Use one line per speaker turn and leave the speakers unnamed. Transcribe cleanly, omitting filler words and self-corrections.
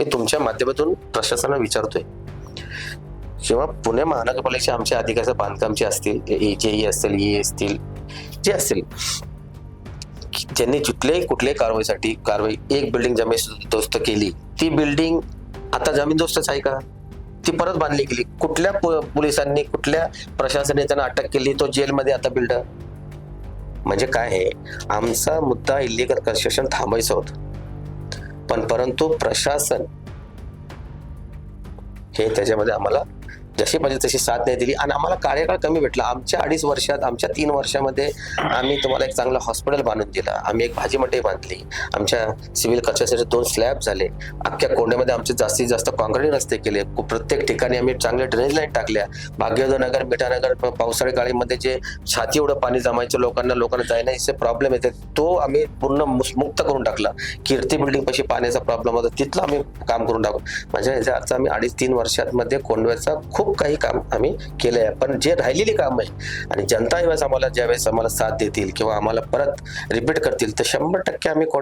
मी तुमच्या माध्यमातून प्रशासनाला विचारतोय, जेव्हा पुणे महानगरपालिकेचे आमच्या अधिकाऱ्याच्या बांधकामचे असतील, जेई असतील, ई असतील, जे असतील, ज्यांनी कुठल्याही कारवाई एक बिल्डिंग जमीनदोस्त केली, ती बिल्डिंग आता जमीनदोस्तच आहे का? ती परत बांधली गेली. कुठल्या पोलिसांनी, कुठल्या प्रशासनाने त्यांना अटक केली? तो जेलमध्ये आता बिल्डर. म्हणजे काय आहे, आमचा मुद्दा इलिगल कन्स्ट्रक्शन थांबायचं होतं, पण परंतु प्रशासन हे त्याच्यामध्ये आम्हाला जशी पाहिजे तशी साथ नाही दिली आणि आम्हाला कार्यकाळ कमी भेटला. आमच्या 2.5 वर्षात, आमच्या 3 वर्षामध्ये आम्ही तुम्हाला एक चांगलं हॉस्पिटल बांधून दिलं, आम्ही एक भाजी मंडई बांधली, आमच्या सिव्हिल कन्स्ट्रक्शनचे 2 स्लॅब झाले, अख्ख्या कोंड्यामध्ये आमचे जास्तीत जास्त कॉन्क्रीट रस्ते केले, प्रत्येक ठिकाणी आम्ही चांगले ड्रेनेज लाईन टाकल्या. भाग्योदयनगर, मिठानगर पावसाळी काळीमध्ये जे छाती एवढं पाणी जमायचं, लोकांना जायचे प्रॉब्लेम येते, तो आम्ही पूर्ण मुक्त करून टाकला. कीर्ती बिल्डिंग पाशी पाण्याचा प्रॉब्लेम होता, तिथलं आम्ही काम करून टाकू. म्हणजे याचा अर्थ आम्ही 2.5-3 वर्षांमध्ये कोंडव्याचा खूप काही काम आम्ही केलंय. पण जे राहिलेली काम आहे आणि जनता ज्यावेळेस आम्हाला साथ देतील किंवा आम्हाला परत रिपीट करतील, तर 100% आम्ही